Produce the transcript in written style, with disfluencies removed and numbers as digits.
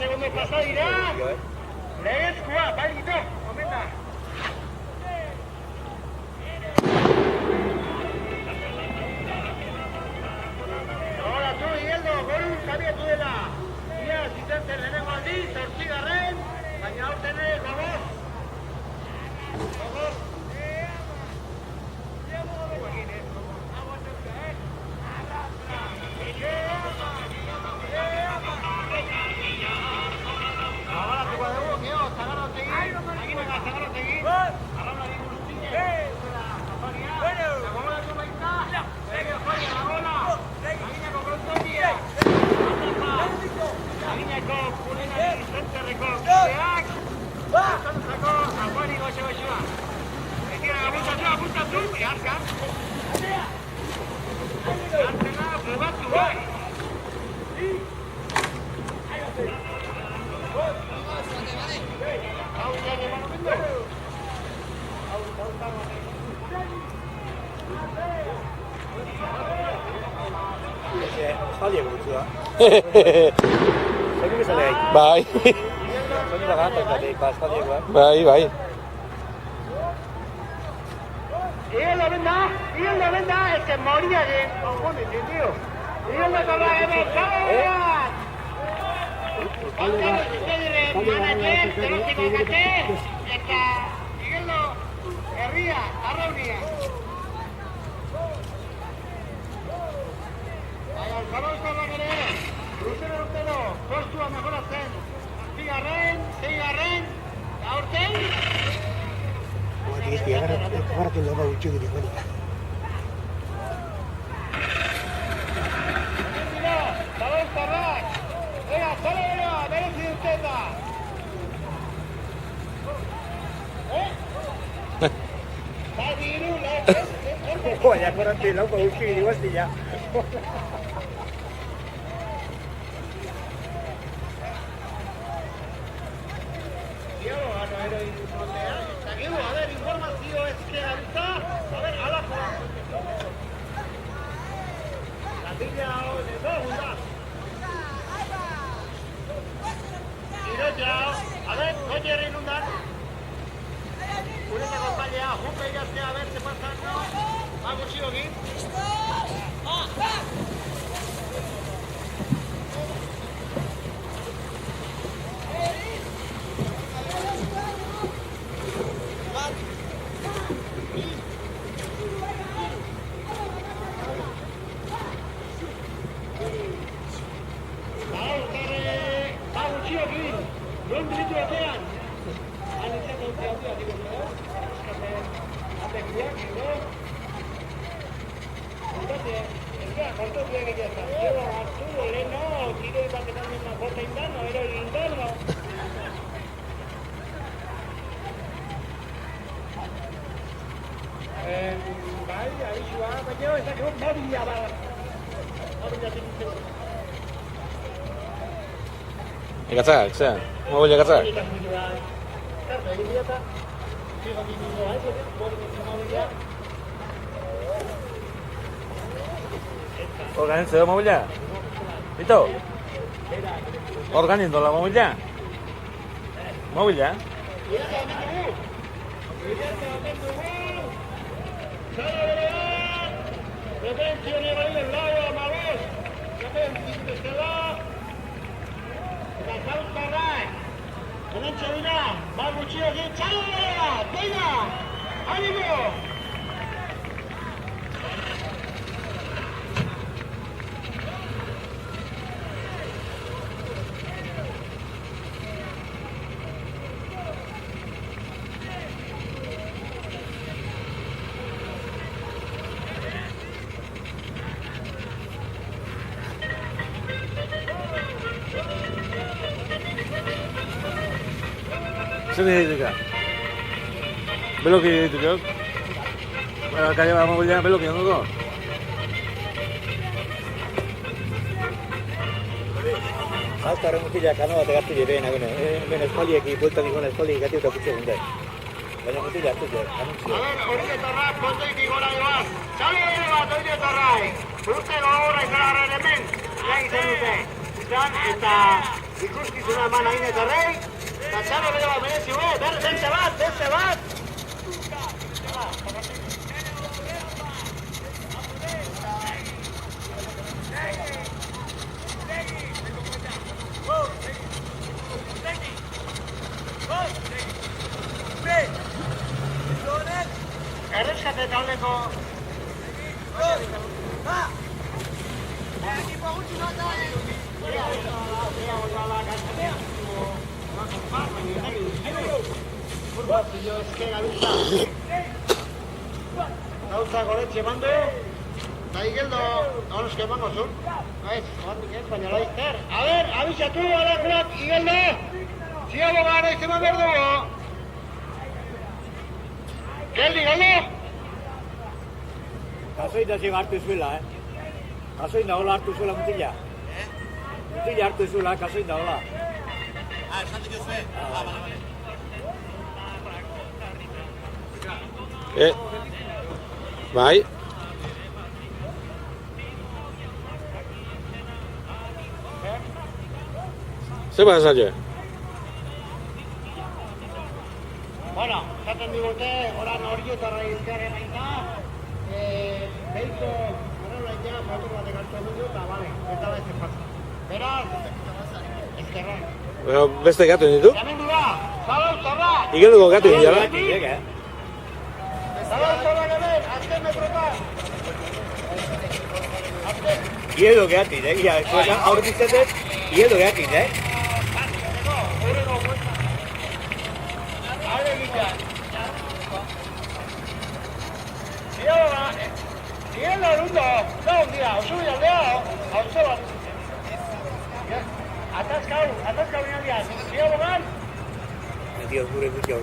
segundo pasa dira. Legezkoa, balito, omen da. Hola, tu, Igeldo, goru zabiatu dela. Ia, zizentzen lehenengo aldiz, 8. Baina aurten ere, gogoz. Gogoz. Zaldiak gutxua. Zainik ezaleak. Bai. Zainik da gantatik, zaldiak bai. Bai. Igeldo benda, ez que moria de cojones, tío. Igeldo con la MK. Manager, terostiko kate, eta Igeldo herria, arraunia. Zabautzak ere, luzero urtero, kostua mejoratzen. 6. Aurten? Guatik agarratzen dago gutxu gire honik. Zabautzarrak! Ega, zale beroa, merezi duteta! Zadi iru, Baina agarratzen dago gutxu gire guaztia. informazio ezkera dutza, alako. Latilla hori, gunda. Iroia, goierri nundan. Uretako pailea, jupe igaztea, se pasan, no? Gutxio egin. Ikatzak, zean? Mobil ikatzak? Organizo la movilidad. ¿Vito? Organizo la movilidad. Movilidad. Zer dira? Beloki dituk, kaya ba mobilea beloki ondoko? Azkarren mutilak kanoa tegatu jireen, hemen espalieki, bueltan ikon espalieki gati eta putxe gundai. Baina mutilak zute, anuntzio. Horietarra, pontoik igora doaz. Txale ere bat, horietarra. Urte gogorra izan hemen, lan izan dute. Izan eta ikuskizuna eman hain eta rei, eta txano bero bat merezi beste bat! Erreskate taldeko... Gauza goretxe eman du, eta Igeldo honezke emango zuen. Ez, baina laizter. A ber, abixatu alakoak, Igeldo! Ziago gara izan behar dugu! Geldi, Igeldo! Kasoin da zego hartu zuela, Kasoin da hola hartu zuela mutila. Mutila hartu zuela, kasoin da hola. Esatik ez zuen? Bale. Bai. Zer bat esan jo? Bueno, esaten digute, oran horietarra izgarren aita, behiko horrela ja, motor batek hartu egun du, eta bale, eta da ez pasa. Beraz, ezkerran. Bueno, beste gatu ditu? Hemen dira, zalau zorra! Igelduko gatu dira. Zalau zorra hemen, azken metrotan! Igeldo gehatik, ia, aurritzetet, Igeldo gehatik, Igeldo erundo, da un día, oso bialdea, hau bat. Atazkau binaldian, Igeldo gan? Dios, gure gutxi hau.